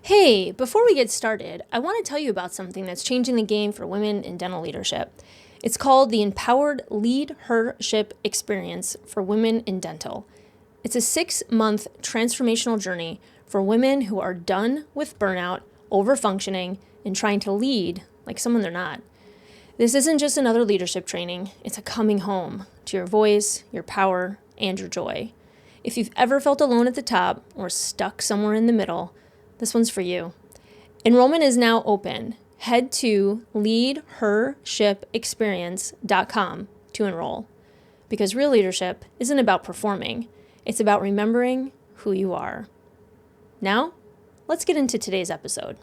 Hey, before we get started, I want to tell you about something that's changing the game for women in dental leadership. It's called the Empowered Leadership Experience for Women in Dental. It's a 6-month transformational journey for women who are done with burnout, overfunctioning, and trying to lead like someone they're not. This isn't just another leadership training, it's a coming home to your voice, your power, and your joy. If you've ever felt alone at the top or stuck somewhere in the middle, this one's for you. Enrollment is now open. Head to leadhershipexperience.com to enroll. Because real leadership isn't about performing, it's about remembering who you are. Now, let's get into today's episode.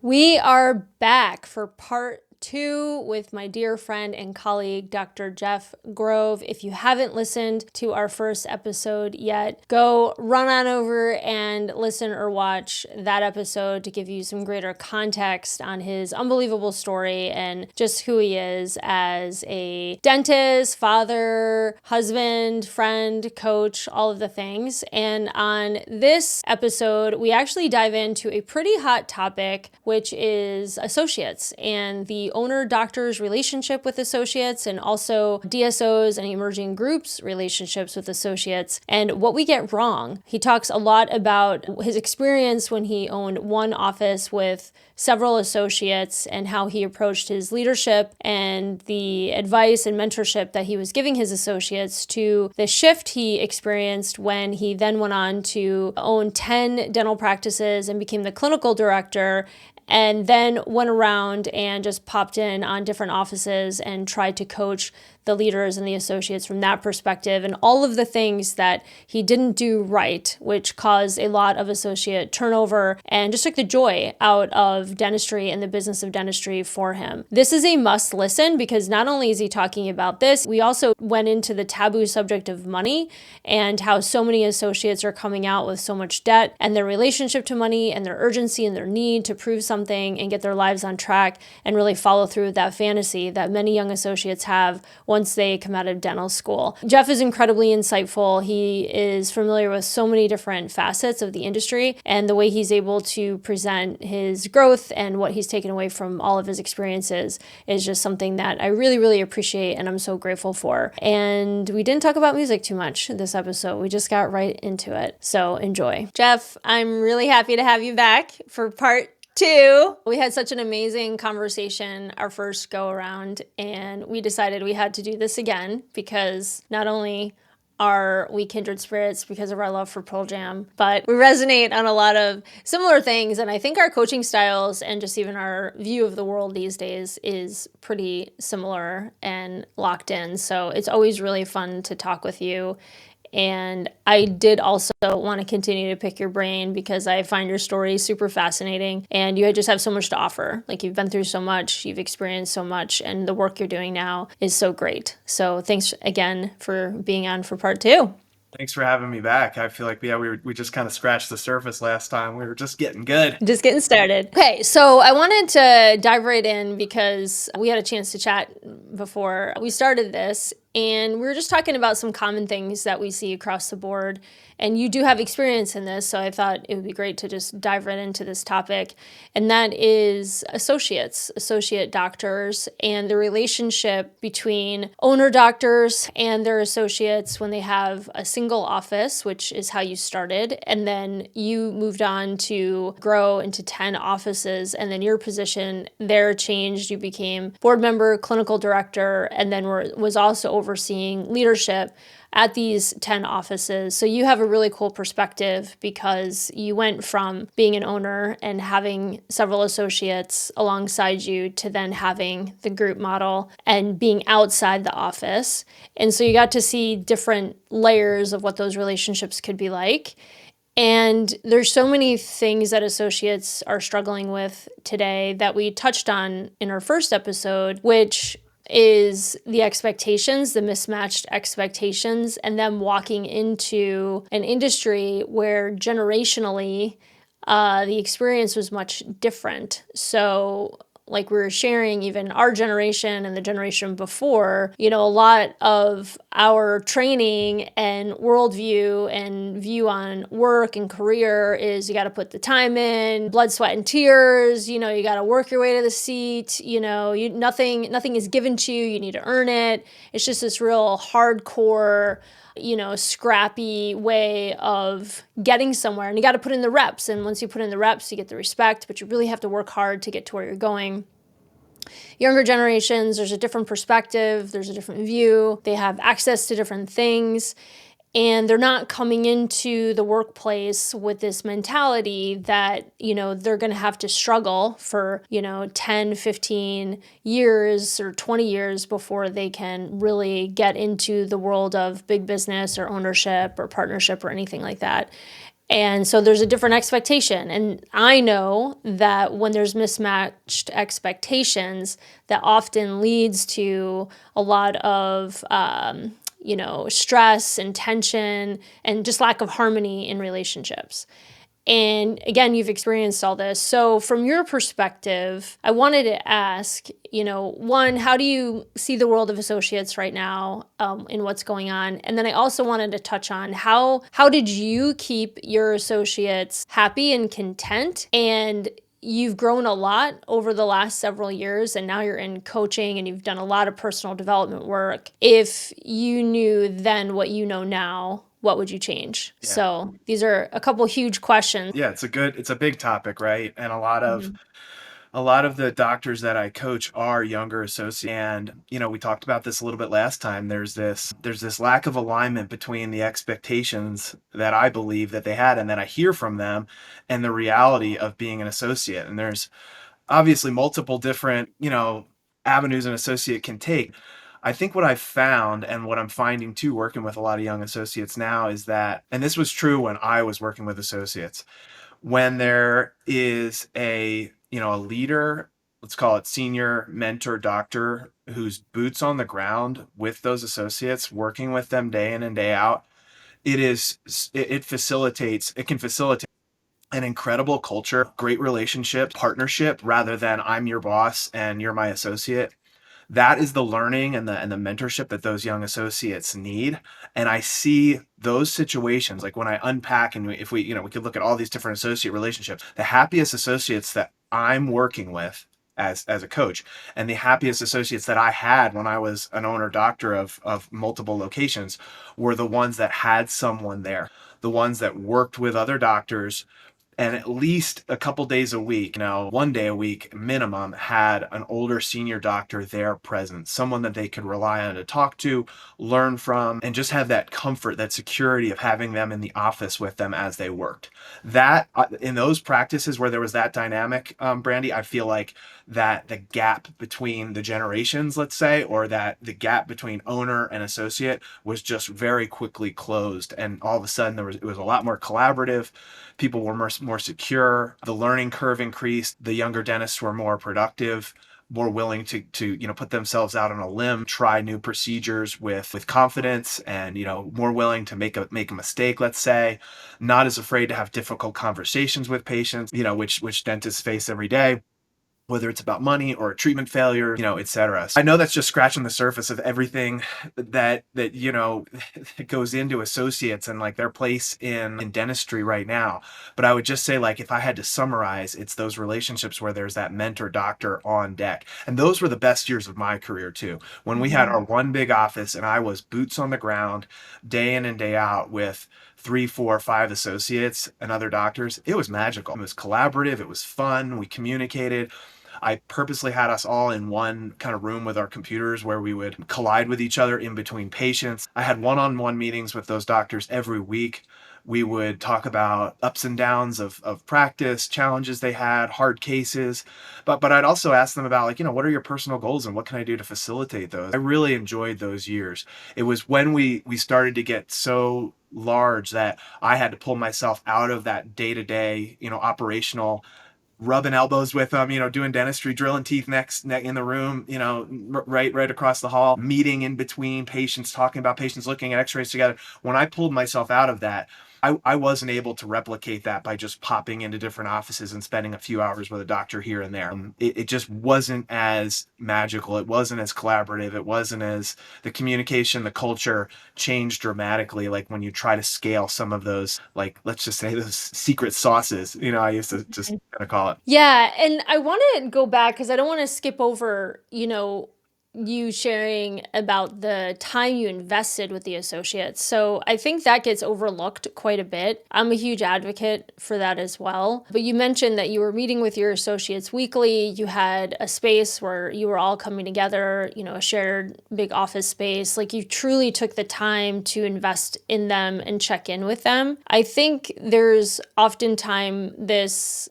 We are back for part 2 with my dear friend and colleague, Dr. Jeff Grove. If you haven't listened to our first episode yet, go run on over and listen or watch that episode to give you some greater context on his unbelievable story and just who he is as a dentist, father, husband, friend, coach, all of the things. And on this episode, we actually dive into a pretty hot topic, which is associates and the owner-doctor's relationship with associates, and also DSOs and emerging groups' relationships with associates, and what we get wrong. He talks a lot about his experience when he owned one office with several associates and how he approached his leadership and the advice and mentorship that he was giving his associates, to the shift he experienced when he then went on to own 10 dental practices and became the clinical director, and then went around and just popped in on different offices and tried to coach the leaders and the associates from that perspective, and all of the things that he didn't do right, which caused a lot of associate turnover and just took the joy out of dentistry and the business of dentistry for him. This is a must listen, because not only is he talking about this, we also went into the taboo subject of money and how so many associates are coming out with so much debt, and their relationship to money and their urgency and their need to prove something and get their lives on track and really follow through with that fantasy that many young associates have once they come out of dental school. Jeff is incredibly insightful. He is familiar with so many different facets of the industry, and the way he's able to present his growth and what he's taken away from all of his experiences is just something that I really, really appreciate and I'm so grateful for. And we didn't talk about music too much this episode. We just got right into it. So enjoy. Jeff, I'm really happy to have you back for part 2. We had such an amazing conversation our first go around, and we decided we had to do this again because not only are we kindred spirits because of our love for Pearl Jam, but we resonate on a lot of similar things. And I think our coaching styles and just even our view of the world these days is pretty similar and locked in. So it's always really fun to talk with you. And I did also want to continue to pick your brain because I find your story super fascinating, and you just have so much to offer. Like, you've been through so much, you've experienced so much, and the work you're doing now is so great. So thanks again for being on for part 2. Thanks for having me back. I feel like, we just kind of scratched the surface last time. We were just getting good. Just getting started. Okay, so I wanted to dive right in because we had a chance to chat before we started this, and we were just talking about some common things that we see across the board. And you do have experience in this, so I thought it would be great to just dive right into this topic. And that is associates, associate doctors, and the relationship between owner doctors and their associates when they have a single office, which is how you started. And then you moved on to grow into 10 offices, and then your position there changed. You became board member, clinical director, and then was also overseeing leadership at these 10 offices. So you have a really cool perspective because you went from being an owner and having several associates alongside you to then having the group model and being outside the office. And so you got to see different layers of what those relationships could be like. And there's so many things that associates are struggling with today that we touched on in our first episode, which is the expectations, the mismatched expectations, and them walking into an industry where generationally the experience was much different. So like we were sharing, even our generation and the generation before, a lot of our training and worldview and view on work and career is you got to put the time in, blood, sweat, and tears. You got to work your way to the seat. Nothing is given to you. You need to earn it. It's just this real hardcore, scrappy way of getting somewhere. And you got to put in the reps. And once you put in the reps, you get the respect, but you really have to work hard to get to where you're going. Younger generations, there's a different perspective, there's a different view, they have access to different things, and they're not coming into the workplace with this mentality that, they're going to have to struggle for, 10, 15 years or 20 years before they can really get into the world of big business or ownership or partnership or anything like that. And so there's a different expectation. And I know that when there's mismatched expectations, that often leads to a lot of, stress and tension and just lack of harmony in relationships. And again, you've experienced all this. So from your perspective, I wanted to ask, one, how do you see the world of associates right now in what's going on? And then I also wanted to touch on how did you keep your associates happy and content? And you've grown a lot over the last several years, and now you're in coaching and you've done a lot of personal development work. If you knew then what you know now, what would you change? Yeah. So these are a couple huge questions. Yeah, it's a big topic, right? And a lot of the doctors that I coach are younger associates. And, we talked about this a little bit last time. There's this lack of alignment between the expectations that I believe that they had and that I hear from them and the reality of being an associate. And there's obviously multiple different, avenues an associate can take. I think what I've found and what I'm finding too, working with a lot of young associates now, is that, and this was true when I was working with associates, when there is a leader, let's call it senior mentor doctor, who's boots on the ground with those associates, working with them day in and day out, it can facilitate an incredible culture, great relationship, partnership, rather than I'm your boss and you're my associate. That is the learning and the mentorship that those young associates need. And I see those situations, like when I unpack, and if we could look at all these different associate relationships, the happiest associates that I'm working with as a coach, and the happiest associates that I had when I was an owner doctor of multiple locations, were the ones that had someone there, the ones that worked with other doctors, and at least a couple days a week, 1 day a week minimum, had an older senior doctor there present, someone that they could rely on to talk to, learn from, and just have that comfort, that security of having them in the office with them as they worked. That in those practices where there was that dynamic, Brandy, I feel like that the gap between the generations, let's say, or that the gap between owner and associate was just very quickly closed. And all of a sudden it was a lot more collaborative. People were more secure. The learning curve increased. The younger dentists were more productive, more willing to put themselves out on a limb, try new procedures with confidence, and more willing to make a mistake, let's say, not as afraid to have difficult conversations with patients, which dentists face every day, whether it's about money or a treatment failure, et cetera. So I know that's just scratching the surface of everything that goes into associates and like their place in dentistry right now. But I would just say, like, if I had to summarize, it's those relationships where there's that mentor doctor on deck. And those were the best years of my career too. When we had our one big office and I was boots on the ground, day in and day out with 3, 4, 5 associates and other doctors, it was magical. It was collaborative. It was fun. We communicated. I purposely had us all in one kind of room with our computers where we would collide with each other in between patients. I had one-on-one meetings with those doctors every week. We would talk about ups and downs of practice, challenges they had, hard cases. But I'd also ask them about, like, what are your personal goals and what can I do to facilitate those? I really enjoyed those years. It was when we started to get so large that I had to pull myself out of that day-to-day, operational, rubbing elbows with them, doing dentistry, drilling teeth next in the room, right across the hall, meeting in between patients, talking about patients, looking at x-rays together. When I pulled myself out of that, I wasn't able to replicate that by just popping into different offices and spending a few hours with a doctor here and there. It just wasn't as magical. It wasn't as collaborative. It wasn't as the communication, the culture changed dramatically. Like when you try to scale some of those, like let's just say those secret sauces, I used to just kind of call it. Yeah, and I want to go back because I don't want to skip over, you sharing about the time you invested with the associates. So I think that gets overlooked quite a bit. I'm a huge advocate for that as well. But you mentioned that you were meeting with your associates weekly. You had a space where you were all coming together, a shared big office space. Like you truly took the time to invest in them and check in with them. I think there's oftentimes this,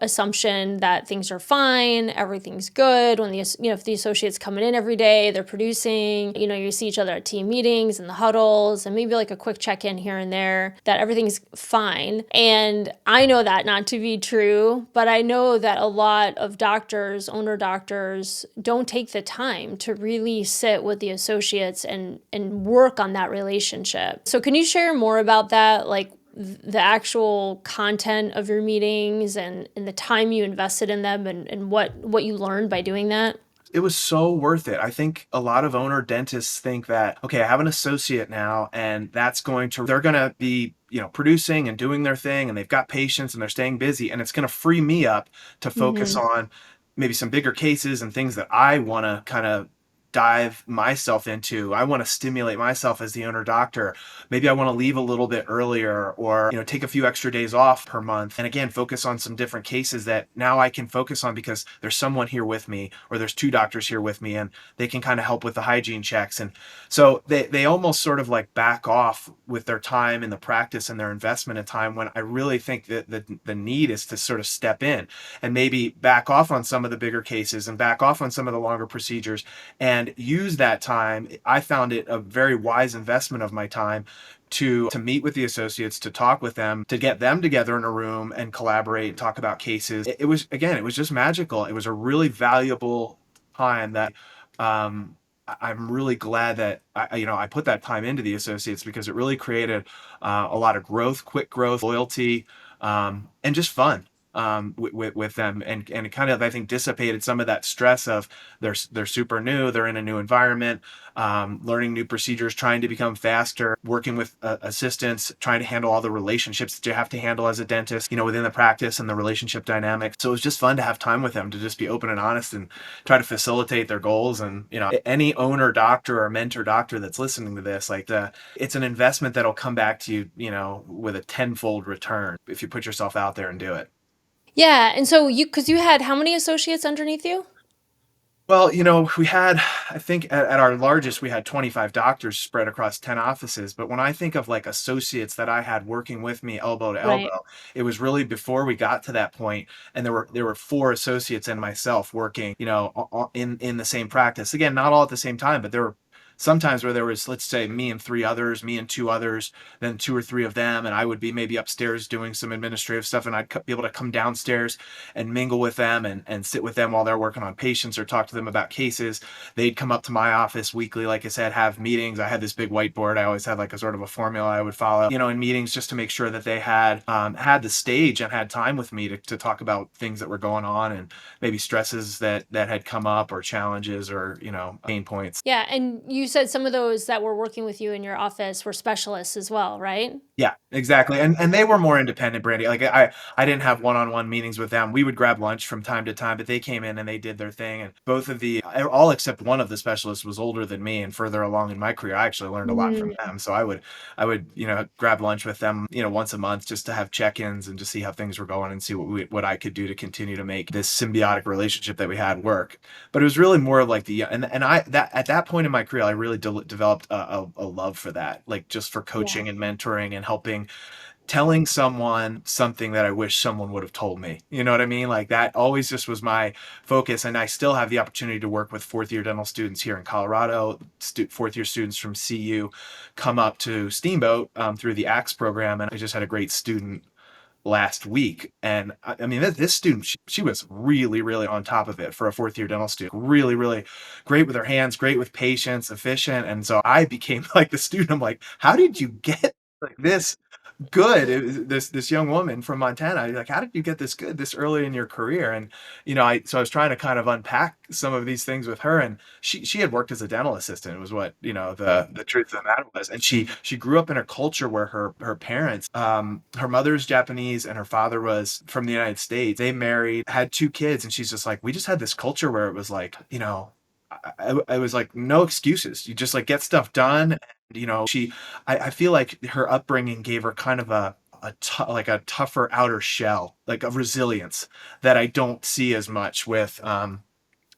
assumption that things are fine, everything's good. When if the associates coming in every day, they're producing, you see each other at team meetings and the huddles and maybe like a quick check-in here and there, that everything's fine. And I know that not to be true, but I know that a lot of doctors, owner doctors, don't take the time to really sit with the associates and work on that relationship. So can you share more about that? Like the actual content of your meetings and the time you invested in them and what you learned by doing that? It was so worth it. I think a lot of owner dentists think that, okay, I have an associate now and they're going to be, producing and doing their thing and they've got patients and they're staying busy and it's going to free me up to focus on maybe some bigger cases and things that I want to kind of dive myself into. I want to stimulate myself as the owner doctor. Maybe I want to leave a little bit earlier or, take a few extra days off per month. And again, focus on some different cases that now I can focus on because there's someone here with me or there's two doctors here with me and they can kind of help with the hygiene checks. And so they almost sort of like back off with their time in the practice and their investment in time when I really think that the need is to sort of step in and maybe back off on some of the bigger cases and back off on some of the longer procedures and use that time. I found it a very wise investment of my time to meet with the associates, to talk with them, to get them together in a room and collaborate, talk about cases. It was just magical. It was a really valuable time that I'm really glad that I put that time into the associates because it really created a lot of growth, quick growth, loyalty, and just fun with them, and it kind of, I think, dissipated some of that stress of they're super new, they're in a new environment, learning new procedures, trying to become faster, working with assistants, trying to handle all the relationships that you have to handle as a dentist, within the practice and the relationship dynamics. So it was just fun to have time with them to just be open and honest and try to facilitate their goals. And any owner doctor or mentor doctor that's listening to this, like it's an investment that'll come back to you, with a tenfold return if you put yourself out there and do it. Yeah, and so because you had how many associates underneath you? Well, we had, I think at our largest, we had 25 doctors spread across 10 offices. But when I think of like associates that I had working with me elbow to Right. elbow, it was really before we got to that point. And there were four associates and myself working, in the same practice. Again, not all at the same time, but there were sometimes where there was, let's say, me and three others, me and two others, then two or three of them. And I would be maybe upstairs doing some administrative stuff and I'd be able to come downstairs and mingle with them and sit with them while they're working on patients or talk to them about cases. They'd come up to my office weekly, like I said, have meetings. I had this big whiteboard. I always had like a sort of a formula I would follow, in meetings just to make sure that they had the stage and had time with me to talk about things that were going on and maybe stresses that had come up or challenges or, pain points. Yeah, and you said some of those that were working with you in your office were specialists as well, right? Yeah, exactly. And they were more independent, Brandy. Like I didn't have one-on-one meetings with them. We would grab lunch from time to time, but they came in and they did their thing. And all except one of the specialists was older than me and further along in my career. I actually learned a lot from them. So I would grab lunch with them, once a month just to have check-ins and just see how things were going and see what I could do to continue to make this symbiotic relationship that we had work. But it was really more of like at that point in my career, I really developed a love for that, like just for Yeah. coaching and mentoring and helping telling someone something that I wish someone would have told me. You know what I mean? Like that always just was my focus. And I still have the opportunity to work with fourth year dental students here in Colorado. Fourth year students from CU come up to Steamboat through the AXE program. And I just had a great student last week. And I mean, this student, she was really, really on top of it for a fourth year dental student. Really, really great with her hands, great with patience, efficient. And so I became like the student. I'm like, how did you get like this good. This young woman from Montana. I was like, how did you get this good this early in your career? And I was trying to kind of unpack some of these things with her, and she had worked as a dental assistant. Was what the truth of the matter was, and she grew up in a culture where her parents, her mother's Japanese and her father was from the United States. They married, had two kids, and she's just like, we just had this culture where it was like, I was like, no excuses. You just like get stuff done. I feel like her upbringing gave her kind of like a tougher outer shell, like a resilience that I don't see as much with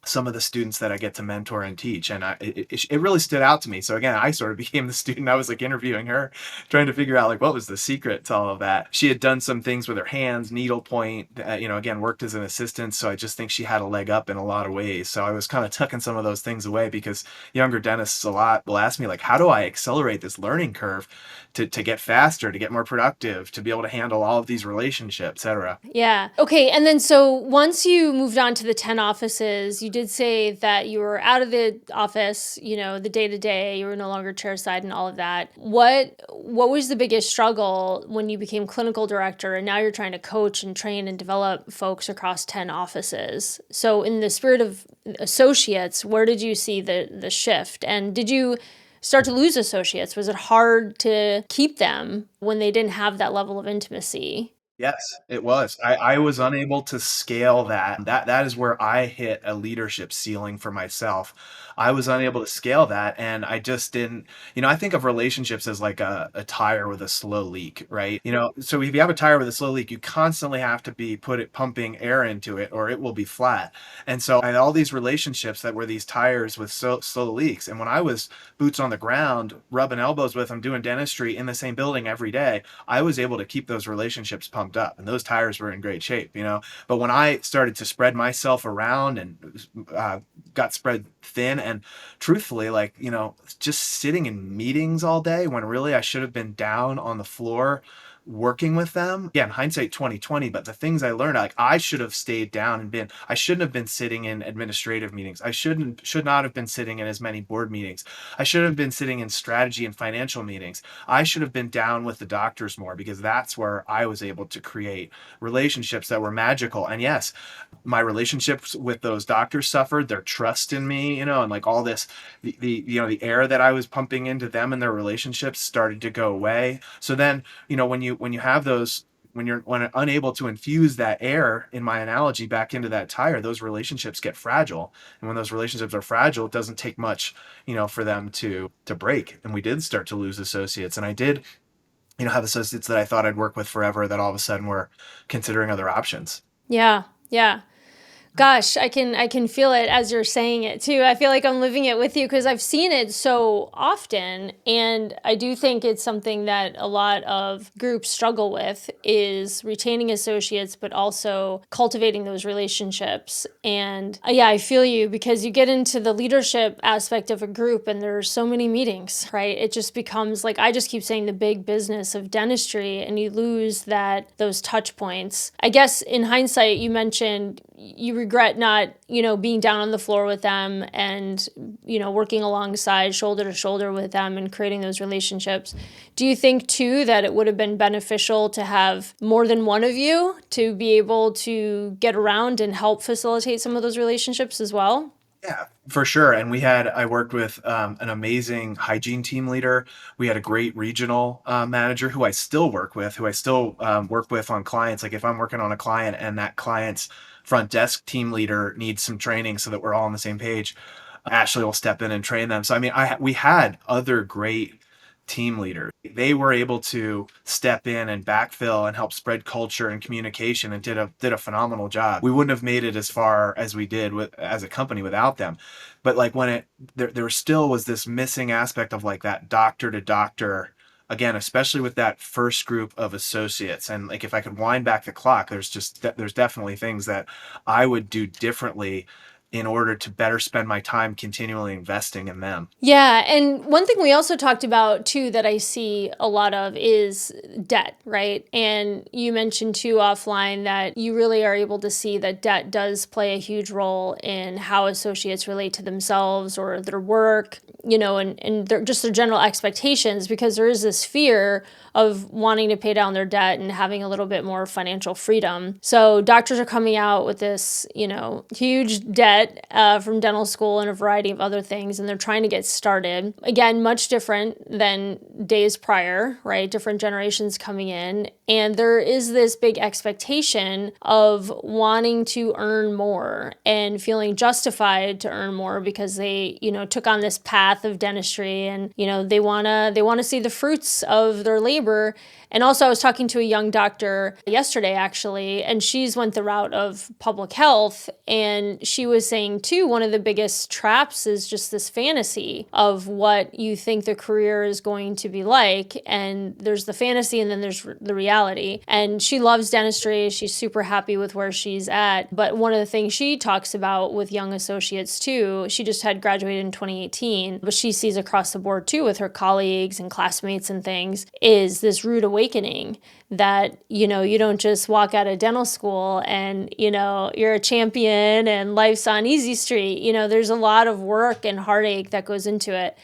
some of the students that I get to mentor and teach. And it really stood out to me. So again, I sort of became the student. I was like interviewing her, trying to figure out like what was the secret to all of that. She had done some things with her hands, needlepoint, again, worked as an assistant. So I just think she had a leg up in a lot of ways. So I was kind of tucking some of those things away because younger dentists a lot will ask me like, how do I accelerate this learning curve to get faster, to get more productive, to be able to handle all of these relationships, etc. Yeah. Okay. And then so once you moved on to the 10 offices, you did say that you were out of the office, the day to day, you were no longer chairside and all of that. What was the biggest struggle when you became clinical director and now you're trying to coach and train and develop folks across 10 offices? So in the spirit of associates, where did you see the shift? And did you start to lose associates? Was it hard to keep them when they didn't have that level of intimacy? Yes, it was. I was unable to scale that. That is where I hit a leadership ceiling for myself. I was unable to scale that, and I just didn't. I think of relationships as like a tire with a slow leak, right? So if you have a tire with a slow leak, you constantly have to be pumping air into it, or it will be flat. And so I had all these relationships that were these tires with slow leaks. And when I was boots on the ground, rubbing elbows with them, doing dentistry in the same building every day, I was able to keep those relationships pumped up and those tires were in great shape. But when I started to spread myself around and got spread thin and truthfully, like, just sitting in meetings all day when really I should have been down on the floor working with them. Again, hindsight 2020, but the things I learned, like I should have stayed down and I shouldn't have been sitting in administrative meetings. I should not have been sitting in as many board meetings. I should have been sitting in strategy and financial meetings. I should have been down with the doctors more because that's where I was able to create relationships that were magical. And yes, my relationships with those doctors suffered, their trust in me, and like all this, the air that I was pumping into them and their relationships started to go away. So then, when you have those, when unable to infuse that air, in my analogy, back into that tire, those relationships get fragile. And when those relationships are fragile, it doesn't take much, for them to break. And we did start to lose associates. And I did, have associates that I thought I'd work with forever that all of a sudden were considering other options. Yeah. Yeah. Gosh, I can feel it as you're saying it too. I feel like I'm living it with you because I've seen it so often, and I do think it's something that a lot of groups struggle with is retaining associates but also cultivating those relationships. And yeah, I feel you because you get into the leadership aspect of a group and there's so many meetings, right? It just becomes like I just keep saying the big business of dentistry and you lose those touch points. I guess in hindsight you mentioned you regret not, being down on the floor with them and, working alongside shoulder to shoulder with them and creating those relationships. Do you think too that it would have been beneficial to have more than one of you to be able to get around and help facilitate some of those relationships as well? Yeah, for sure. And I worked with an amazing hygiene team leader. We had a great regional manager who I still work with, work with on clients. Like if I'm working on a client and that client's front desk team leader needs some training so that we're all on the same page, Ashley will step in and train them. So, I mean, we had other great team leaders. They were able to step in and backfill and help spread culture and communication and did a phenomenal job. We wouldn't have made it as far as we did as a company without them. But like there still was this missing aspect of like that doctor to doctor, again, especially with that first group of associates. And like if I could wind back the clock, there's definitely things that I would do differently in order to better spend my time continually investing in them. Yeah. And one thing we also talked about too that I see a lot of is debt, right? And you mentioned too offline that you really are able to see that debt does play a huge role in how associates relate to themselves or their work. and just their general expectations, because there is this fear of wanting to pay down their debt and having a little bit more financial freedom. So doctors are coming out with this, huge debt from dental school and a variety of other things, and they're trying to get started. Again, much different than days prior, right? Different generations coming in. And there is this big expectation of wanting to earn more and feeling justified to earn more because they, took on this path of dentistry, and, they want to see the fruits of their labor. And also, I was talking to a young doctor yesterday, actually, and she's went the route of public health. And she was saying, too, one of the biggest traps is just this fantasy of what you think the career is going to be like. And there's the fantasy, and then there's the reality. And she loves dentistry. She's super happy with where she's at. But one of the things she talks about with young associates, too, she just had graduated in 2018, but she sees across the board, too, with her colleagues and classmates and things, is this rude awakening that, you don't just walk out of dental school and, you're a champion and life's on easy street. There's a lot of work and heartache that goes into it.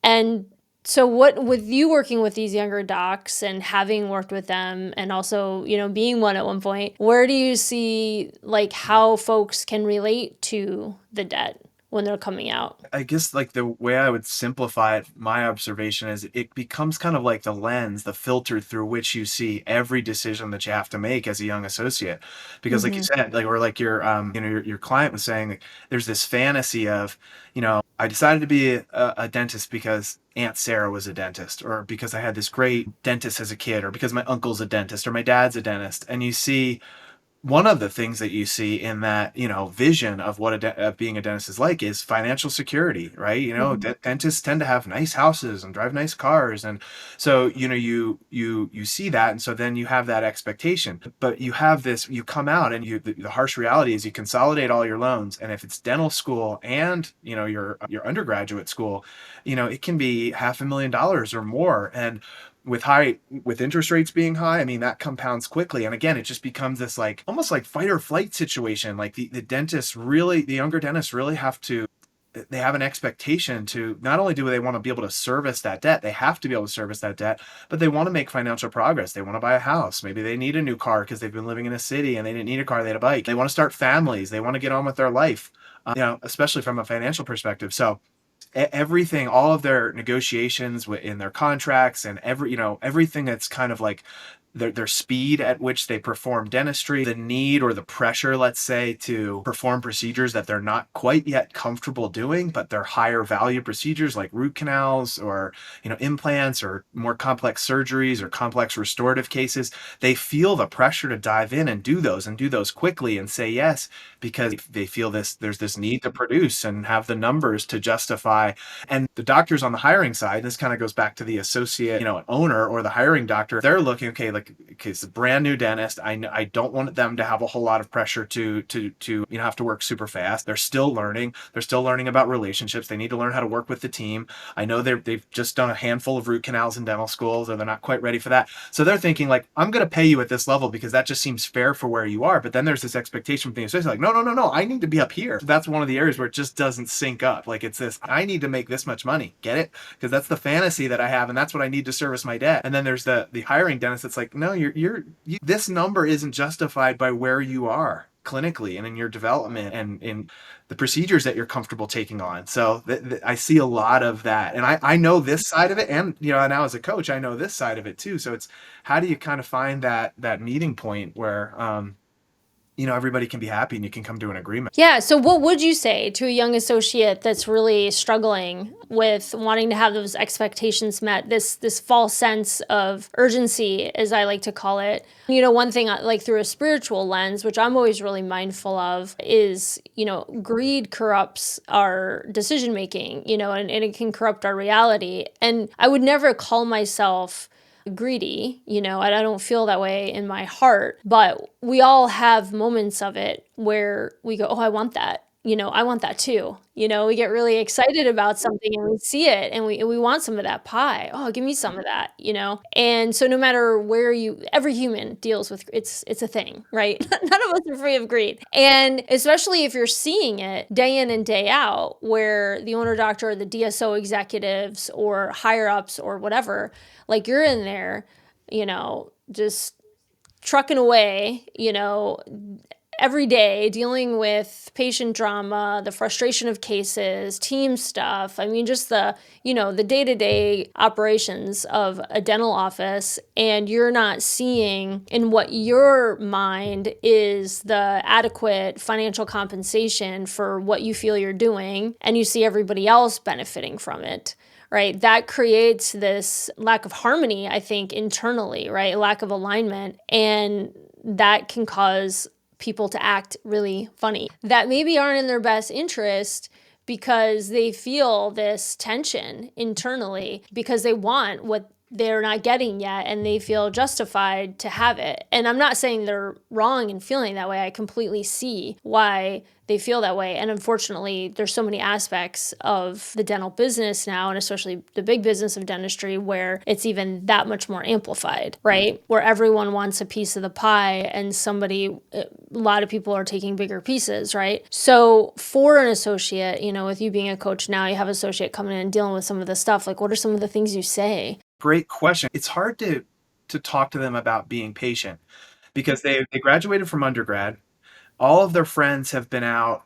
And so what, with you working with these younger docs and having worked with them and also, being one at one point, where do you see how folks can relate to the debt when they're coming out? I guess the way I would simplify it, my observation is it becomes kind of like the lens, the filter through which you see every decision that you have to make as a young associate. Because like you said, or like your client was saying, there's this fantasy of, I decided to be a dentist because Aunt Sarah was a dentist, or because I had this great dentist as a kid, or because my uncle's a dentist, or my dad's a dentist. And you see, one of the things that you see in that, vision of what of being a dentist is like is financial security, right? Dentists tend to have nice houses and drive nice cars. And so, you see that. And so then you have that expectation, but you have this, you come out and the harsh reality is you consolidate all your loans. And if it's dental school and, your undergraduate school, it can be $500,000 or more. And with interest rates being high, I mean, that compounds quickly. And again, it just becomes this almost like fight or flight situation. Like the younger dentists really they have an expectation to, not only do they want to be able to service that debt, they have to be able to service that debt, but they want to make financial progress. They want to buy a house. Maybe they need a new car because they've been living in a city and they didn't need a car, they had a bike. They want to start families. They want to get on with their life, especially from a financial perspective. So everything, all of their negotiations in their contracts and everything that's kind of like their speed at which they perform dentistry, the need or the pressure, let's say, to perform procedures that they're not quite yet comfortable doing, but they're higher value procedures like root canals or, implants or more complex surgeries or complex restorative cases. They feel the pressure to dive in and do those quickly and say yes, because they feel there's this need to produce and have the numbers to justify. And the doctors on the hiring side, this kind of goes back to the associate, owner or the hiring doctor, they're looking, okay, it's a brand new dentist. I don't want them to have a whole lot of pressure to have to work super fast. They're still learning. They're still learning about relationships. They need to learn how to work with the team. I know they've just done a handful of root canals in dental schools, or they're not quite ready for that. So they're thinking I'm going to pay you at this level because that just seems fair for where you are. But then there's this expectation from the associate, no, I need to be up here. So that's one of the areas where it just doesn't sync up. It's this, I need to make this much money. Get it? Because that's the fantasy that I have, and that's what I need to service my debt. And then there's the hiring dentist that's like, no, this number isn't justified by where you are clinically and in your development and in the procedures that you're comfortable taking on. So I see a lot of that, and I know this side of it, and now as a coach, I know this side of it too. So it's, how do you kind of find that meeting point where everybody can be happy and you can come to an agreement? Yeah. So what would you say to a young associate that's really struggling with wanting to have those expectations met, this false sense of urgency, as I like to call it? One thing through a spiritual lens, which I'm always really mindful of, is, greed corrupts our decision making, and it can corrupt our reality. And I would never call myself greedy, I don't feel that way in my heart, but we all have moments of it where we go, oh, I want that. I want that too. We get really excited about something and we see it and we want some of that pie. Oh, give me some of that. And so no matter where every human deals with, it's a thing, right? None of us are free of greed. And especially if you're seeing it day in and day out, where the owner doctor or the DSO executives or higher ups or whatever, like you're in there, just trucking away, every day dealing with patient drama, the frustration of cases, team stuff. I mean, just the day-to-day operations of a dental office, and you're not seeing in what your mind is the adequate financial compensation for what you feel you're doing, and you see everybody else benefiting from it. Right, that creates this lack of harmony, I think, internally, right? A lack of alignment, and that can cause people to act really funny that maybe aren't in their best interest, because they feel this tension internally because they want what they're not getting yet and they feel justified to have it. And I'm not saying they're wrong in feeling that way. I completely see why they feel that way. And unfortunately, there's so many aspects of the dental business now, and especially the big business of dentistry, where it's even that much more amplified, right? Where everyone wants a piece of the pie and a lot of people are taking bigger pieces, right? So for an associate, with you being a coach now, you have an associate coming in and dealing with some of this stuff. Like, what are some of the things you say? Great question. It's hard to talk to them about being patient because they graduated from undergrad. All of their friends have been out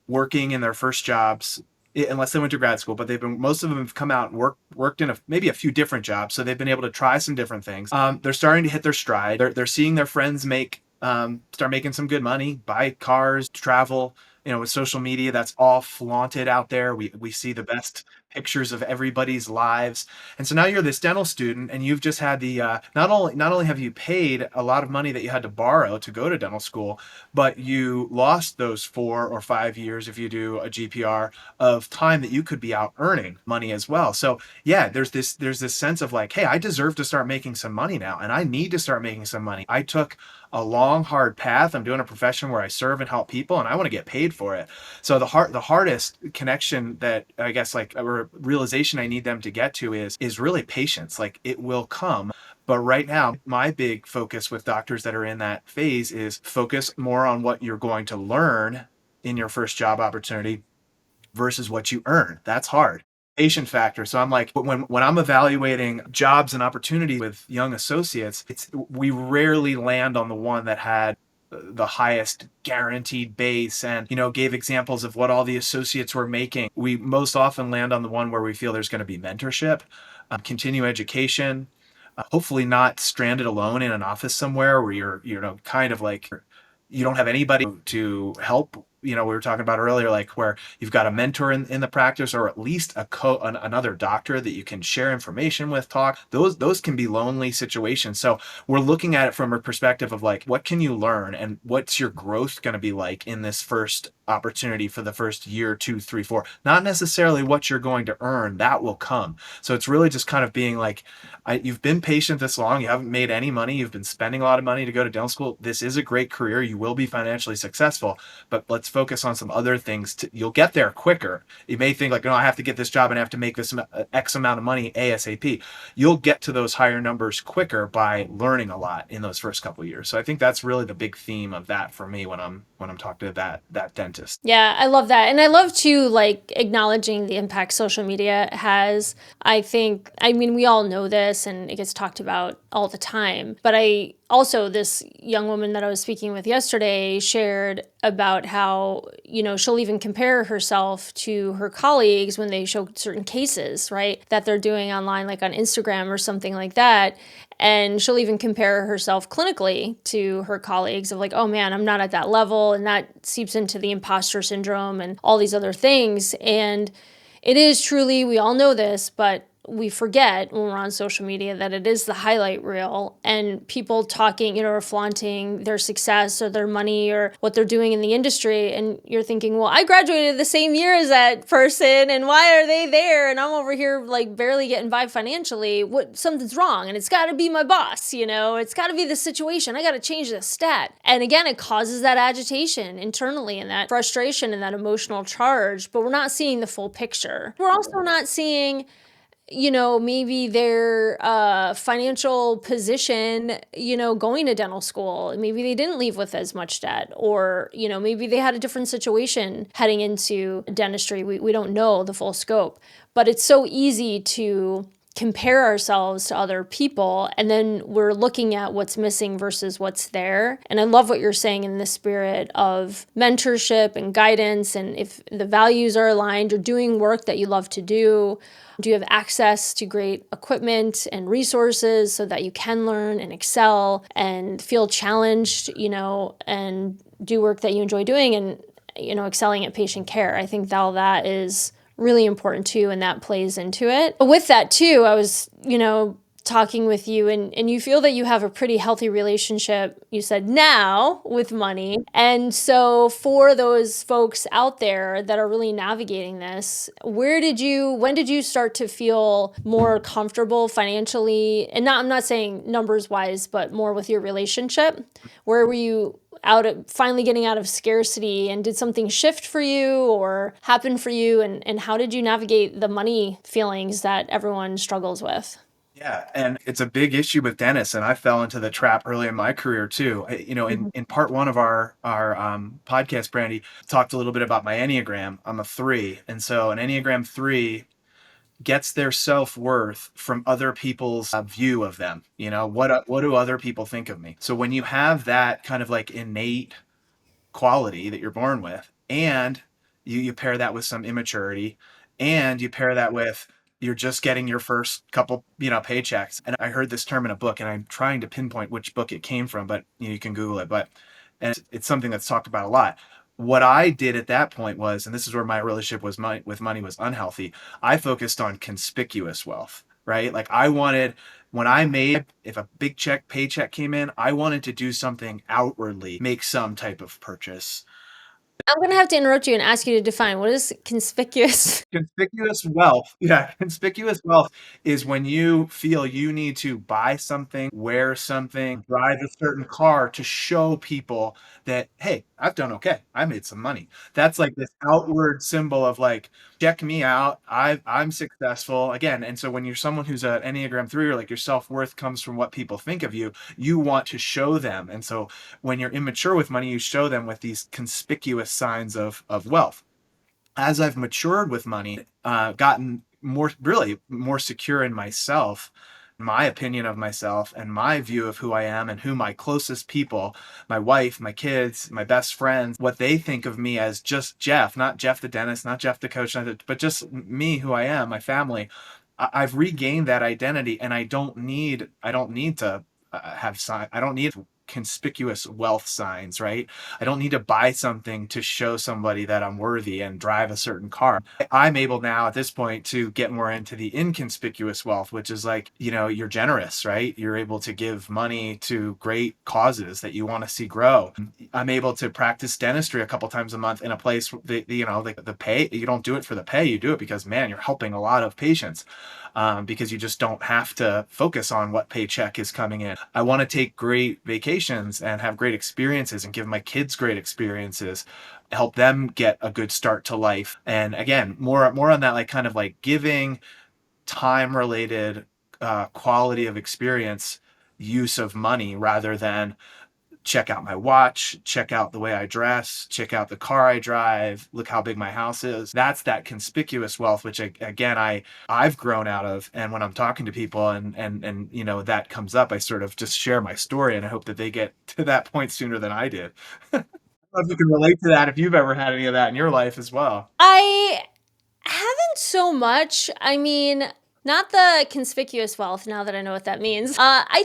working in their first jobs, unless they went to grad school, but most of them have come out and worked in maybe a few different jobs. So they've been able to try some different things. They're starting to hit their stride. They're seeing their friends start making some good money, buy cars, travel. With social media, that's all flaunted out there. We see the best pictures of everybody's lives. And so now you're this dental student and you've just had the not only have you paid a lot of money that you had to borrow to go to dental school, but you lost those 4 or 5 years, if you do a GPR, of time that you could be out earning money as well. So yeah, there's this sense of like, hey, I deserve to start making some money now, and I need to start making some money. I took a long, hard path. I'm doing a profession where I serve and help people, and I want to get paid for it. So the hardest connection that I guess, like, a realization I need them to get to is really patience. Like, it will come. But right now, my big focus with doctors that are in that phase is focus more on what you're going to learn in your first job opportunity versus what you earn. That's hard. Patient factor. So I'm like, when I'm evaluating jobs and opportunity with young associates, we rarely land on the one that had the highest guaranteed base and gave examples of what all the associates were making. We most often land on the one where we feel there's going to be mentorship, continue education, hopefully not stranded alone in an office somewhere where you're kind of like you don't have anybody to help. We were talking about earlier, like where you've got a mentor in the practice, or at least another doctor that you can share information with, talk. Those can be lonely situations. So we're looking at it from a perspective of like, what can you learn and what's your growth going to be like in this first opportunity for the first year, 2, 3, 4, not necessarily what you're going to earn. That will come. So it's really just kind of being like, you've been patient this long. You haven't made any money. You've been spending a lot of money to go to dental school. This is a great career. You will be financially successful, but let's focus on some other things. You'll get there quicker. You may think like, no, I have to get this job and I have to make this X amount of money ASAP. You'll get to those higher numbers quicker by learning a lot in those first couple of years. So I think that's really the big theme of that for me when I'm talking to that dentist. Yeah, I love that. And I love too, like, acknowledging the impact social media has. I mean, we all know this and it gets talked about all the time, but this young woman that I was speaking with yesterday shared about how, she'll even compare herself to her colleagues when they show certain cases, right, that they're doing online, like on Instagram or something like that. And she'll even compare herself clinically to her colleagues of like, oh man, I'm not at that level. And that seeps into the imposter syndrome and all these other things. And it is truly, we all know this, but we forget when we're on social media that it is the highlight reel, and people talking, or flaunting their success or their money or what they're doing in the industry. And you're thinking, well, I graduated the same year as that person, and why are they there? And I'm over here like barely getting by financially. Something's wrong, and it's got to be my boss, it's got to be the situation. I got to change this stat. And again, it causes that agitation internally and that frustration and that emotional charge, but we're not seeing the full picture. We're also not seeing maybe their financial position, going to dental school. Maybe they didn't leave with as much debt, or, maybe they had a different situation heading into dentistry. We don't know the full scope, but it's so easy to compare ourselves to other people, and then we're looking at what's missing versus what's there. And I love what you're saying in the spirit of mentorship and guidance, and if the values are aligned, you're doing work that you love to do. Do you have access to great equipment and resources so that you can learn and excel and feel challenged, and do work that you enjoy doing, and, excelling at patient care? I think all that is really important too, and that plays into it. But with that too, I was, talking with you, and you feel that you have a pretty healthy relationship, you said, now with money. And so for those folks out there that are really navigating this, when did you start to feel more comfortable financially? And I'm not saying numbers wise, but more with your relationship. Where were you finally getting out of scarcity, and did something shift for you or happen for you? And how did you navigate the money feelings that everyone struggles with? Yeah, and it's a big issue with dentists, and I fell into the trap early in my career too. In part one of our podcast, Brandy talked a little bit about my Enneagram. I'm a 3, and so an Enneagram 3 gets their self-worth from other people's view of them. What do other people think of me? So when you have that kind of like innate quality that you're born with, and you pair that with some immaturity, and you pair that with you're just getting your first couple paychecks. And I heard this term in a book, and I'm trying to pinpoint which book it came from, but you can Google it. But and it's something that's talked about a lot. What I did at that point was, and this is where my relationship with money was unhealthy, I focused on conspicuous wealth, right? Like I wanted, when I made, if a big paycheck came in, I wanted to do something outwardly, make some type of purchase. I'm going to have to interrupt you and ask you to define what is conspicuous. Conspicuous wealth. Yeah, conspicuous wealth is when you feel you need to buy something, wear something, drive a certain car to show people that, hey, I've done okay. I made some money. That's like this outward symbol of like, check me out. I'm successful again. And so when you're someone who's an Enneagram 3, or like your self-worth comes from what people think of you, you want to show them. And so when you're immature with money, you show them with these conspicuous signs of wealth. As I've matured with money, gotten really more secure in myself, my opinion of myself, and my view of who I am, and who my closest people, my wife, my kids, my best friends, what they think of me as just Jeff, not Jeff the dentist, not Jeff the coach, but just me, who I am, my family. I've regained that identity, and I don't need to have sign. I don't need conspicuous wealth signs, right? I don't need to buy something to show somebody that I'm worthy and drive a certain car. I'm able now at this point to get more into the inconspicuous wealth, which is like, you're generous, right? You're able to give money to great causes that you want to see grow. I'm able to practice dentistry a couple times a month in a place that, the pay, you don't do it for the pay, you do it because, man, you're helping a lot of patients. Because you just don't have to focus on what paycheck is coming in. I want to take great vacations and have great experiences and give my kids great experiences, help them get a good start to life. And again, more on that, like kind of like giving time related quality of experience use of money, rather than check out my watch, check out the way I dress, check out the car I drive, look how big my house is. That's that conspicuous wealth, which again, I've grown out of. And when I'm talking to people and that comes up, I sort of just share my story, and I hope that they get to that point sooner than I did. I don't know if you can relate to that, if you've ever had any of that in your life as well. I haven't so much. I mean, not the conspicuous wealth, now that I know what that means. I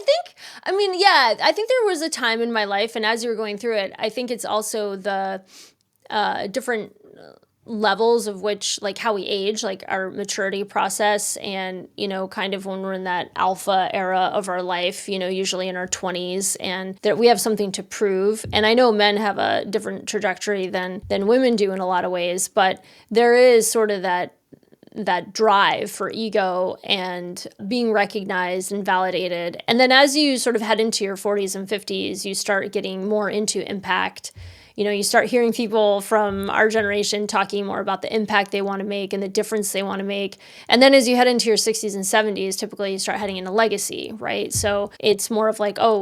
think there was a time in my life, and as you were going through it, I think it's also the different levels of which, like how we age, like our maturity process, and, kind of when we're in that alpha era of our life, usually in our 20s, and that we have something to prove. And I know men have a different trajectory than women do in a lot of ways, but there is sort of that drive for ego and being recognized and validated. And then as you sort of head into your 40s and 50s, you start getting more into impact. You start hearing people from our generation talking more about the impact they want to make and the difference they want to make. And then as you head into your 60s and 70s, typically you start heading into legacy, right? So it's more of like, oh,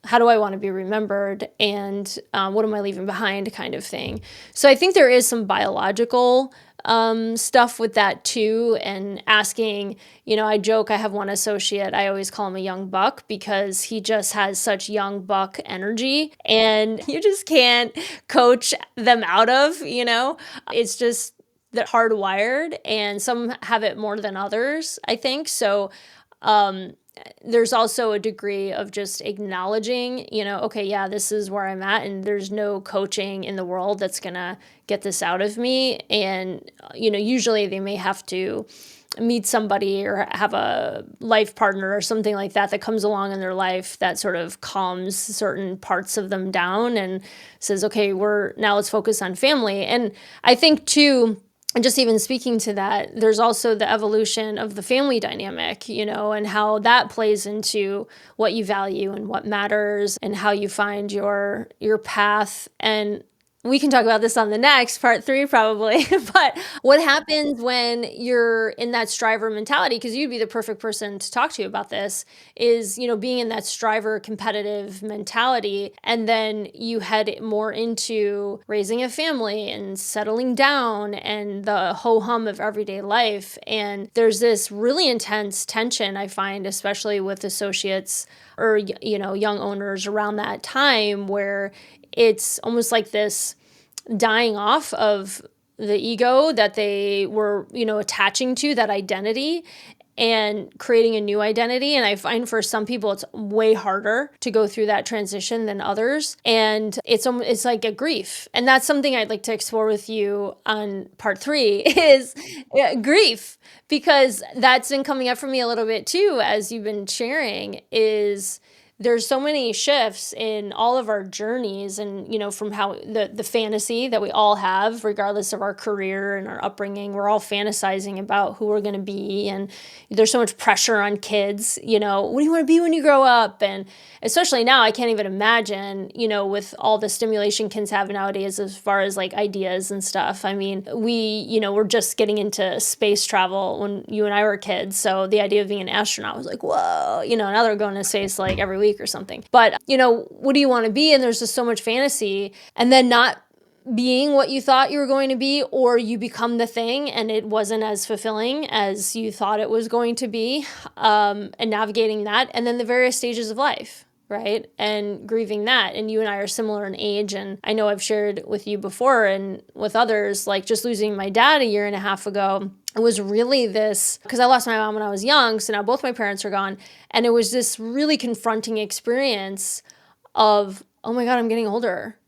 how do I want to be remembered? And what am I leaving behind, kind of thing. So I think there is some biological stuff with that too. And asking, I joke, I have one associate, I always call him a young buck because he just has such young buck energy and you just can't coach them out of, it's just, they're hardwired, and some have it more than others, I think. So, there's also a degree of just acknowledging, okay, yeah, this is where I'm at, and there's no coaching in the world that's going to get this out of me. And, usually they may have to meet somebody or have a life partner or something like that comes along in their life that sort of calms certain parts of them down and says, okay, let's focus on family. And I think too, and just even speaking to that, there's also the evolution of the family dynamic, and how that plays into what you value and what matters and how you find your path. And we can talk about this on the next part 3 probably, but what happens when you're in that striver mentality, because you'd be the perfect person to talk to about this, is, being in that striver competitive mentality, and then you head more into raising a family and settling down and the ho-hum of everyday life. And there's this really intense tension I find, especially with associates or, young owners around that time, where it's almost like this dying off of the ego that they were, attaching to, that identity, and creating a new identity. And I find for some people, it's way harder to go through that transition than others. And it's like a grief. And that's something I'd like to explore with you on part 3 is grief, because that's been coming up for me a little bit too, as you've been sharing, is there's so many shifts in all of our journeys, and, from how the fantasy that we all have, regardless of our career and our upbringing, we're all fantasizing about who we're going to be. And there's so much pressure on kids, what do you want to be when you grow up? And especially now, I can't even imagine, with all the stimulation kids have nowadays, as far as like ideas and stuff. I mean, we're just getting into space travel when you and I were kids. So the idea of being an astronaut was like, whoa, now they're going to space like every week or something. But, what do you want to be? And there's just so much fantasy, and then not being what you thought you were going to be, or you become the thing and it wasn't as fulfilling as you thought it was going to be, and navigating that. And then the various stages of life, right? And grieving that. And you and I are similar in age. And I know I've shared with you before and with others, like just losing my dad a year and a half ago. It was really this, because I lost my mom when I was young, so now both my parents are gone. And it was this really confronting experience of, oh my God, I'm getting older.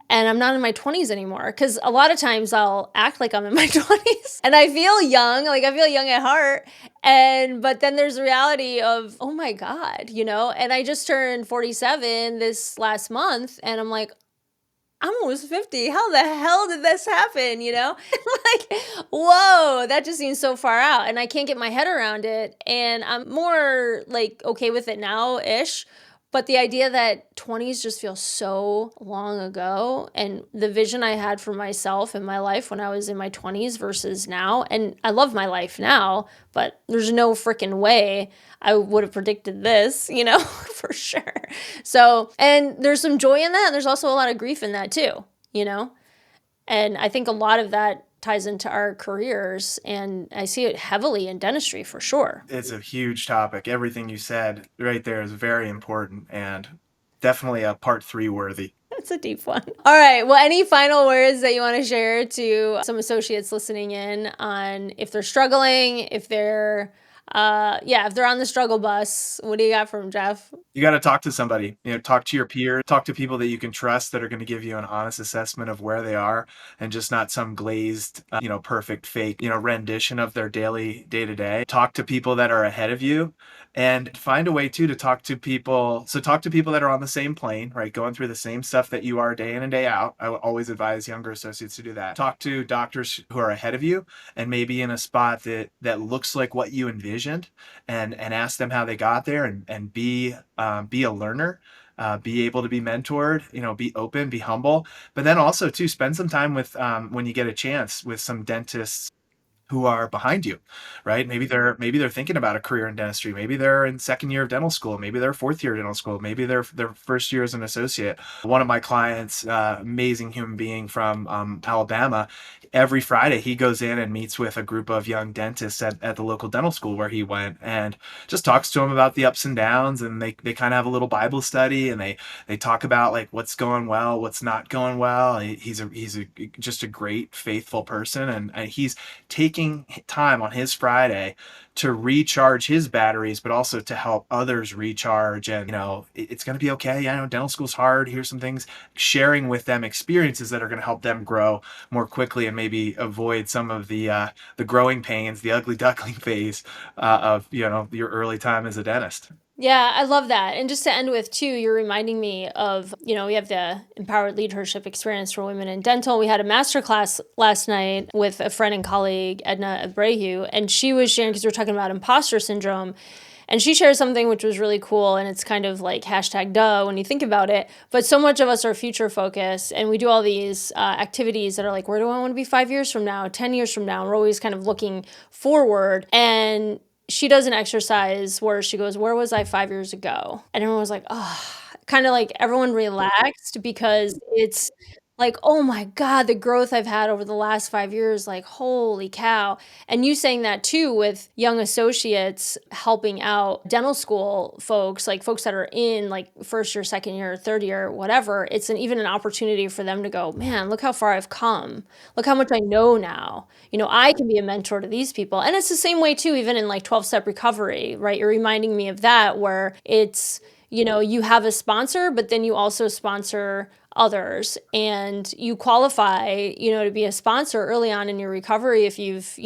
And I'm not in my 20s anymore. Because a lot of times I'll act like I'm in my 20s. And I feel young, like I feel young at heart. But then there's the reality of, oh my God, And I just turned 47 this last month. And I'm like, I'm almost 50. How the hell did this happen? Like, whoa, that just seems so far out. And I can't get my head around it. And I'm more like okay with it now-ish. But the idea that 20s just feel so long ago, and the vision I had for myself and my life when I was in my 20s versus now, and I love my life now, but there's no freaking way I would have predicted this, for sure. So, and there's some joy in that, and there's also a lot of grief in that too, And I think a lot of that ties into our careers, and I see it heavily in dentistry for sure. It's a huge topic. Everything you said right there is very important and definitely a part 3 worthy. That's a deep one. All right. Well, any final words that you want to share to some associates listening in on if they're struggling, if they're Yeah, if they're on the struggle bus, what do you got for them, Jeff? You got to talk to somebody, talk to your peers, talk to people that you can trust that are going to give you an honest assessment of where they are and just not some glazed, perfect fake, rendition of their daily day to day. Talk to people that are ahead of you and find a way too to talk to people. So talk to people that are on the same plane, right? Going through the same stuff that you are day in and day out. I would always advise younger associates to do that. Talk to doctors who are ahead of you and maybe in a spot that looks like what you envisioned and ask them how they got there and be a learner, be able to be mentored, be open, be humble, but then also too spend some time with when you get a chance with some dentists who are behind you, right? Maybe they're thinking about a career in dentistry. Maybe they're in second year of dental school. Maybe they're fourth year of dental school. Maybe they're their first year as an associate. One of my clients, amazing human being from Alabama, every Friday he goes in and meets with a group of young dentists at the local dental school where he went and just talks to them about the ups and downs. And they kind of have a little Bible study and they talk about like what's going well, what's not going well. He's just a great, faithful person. And he's taking time on his Friday to recharge his batteries, but also to help others recharge. And, it's going to be okay. I know dental school's hard. Here's some things, sharing with them experiences that are going to help them grow more quickly and maybe avoid some of the growing pains, the ugly duckling phase of, your early time as a dentist. Yeah, I love that. And just to end with, too, you're reminding me of, we have the empowered leadership experience for women in dental. We had a masterclass last night with a friend and colleague, Edna Abreu, and she was sharing, because we were talking about imposter syndrome, and she shared something which was really cool, and it's kind of like #duh when you think about it. But so much of us are future focused, and we do all these activities that are like, where do I want to be 5 years from now, 10 years from now? And we're always kind of looking forward. And she does an exercise where she goes, where was I 5 years ago? And everyone was like, oh, kind of like everyone relaxed because it's like, oh my God, the growth I've had over the last 5 years, like, holy cow. And you saying that too with young associates helping out dental school folks, like folks that are in like first year, second year, third year, whatever. It's even an opportunity for them to go, man, look how far I've come. Look how much I know now. I can be a mentor to these people. And it's the same way too, even in like 12-step recovery, right? You're reminding me of that where it's, you have a sponsor, but then you also sponsor others and you qualify, to be a sponsor early on in your recovery if you've,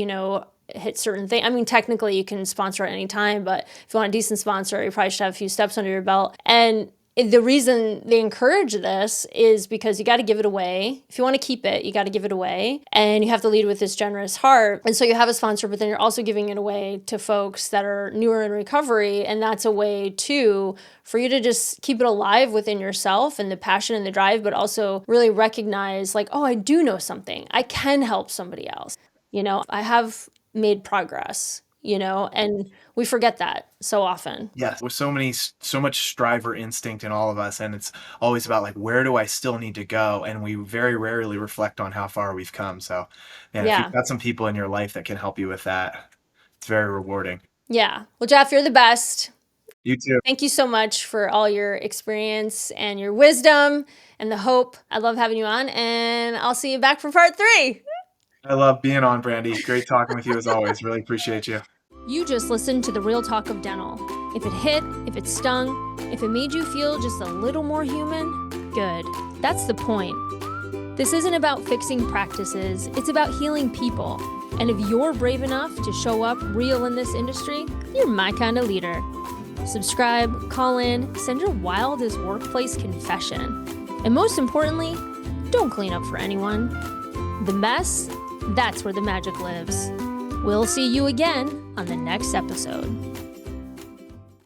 hit certain things. I mean, technically you can sponsor at any time, but if you want a decent sponsor, you probably should have a few steps under your belt. And the reason they encourage this is because you got to give it away. If you want to keep it, you got to give it away. And you have to lead with this generous heart. And so you have a sponsor, but then you're also giving it away to folks that are newer in recovery. And that's a way too for you to just keep it alive within yourself and the passion and the drive, but also really recognize like, oh, I do know something. I can help somebody else. I have made progress. And we forget that so often. Yes, with so much striver instinct in all of us, and it's always about like, where do I still need to go? And we very rarely reflect on how far we've come. So, man, if you've got some people in your life that can help you with that, it's very rewarding. Yeah. Well, Jeff, you're the best. You too. Thank you so much for all your experience and your wisdom and the hope. I love having you on, and I'll see you back for part 3. I love being on, Brandy. Great talking with you as always. Really appreciate you. You just listened to the Real Talk of Dental. If it hit, if it stung, if it made you feel just a little more human, good. That's the point. This isn't about fixing practices, it's about healing people. And if you're brave enough to show up real in this industry, you're my kind of leader. Subscribe, call in, send your wildest workplace confession. And most importantly, don't clean up for anyone. The mess, that's where the magic lives. We'll see you again on the next episode.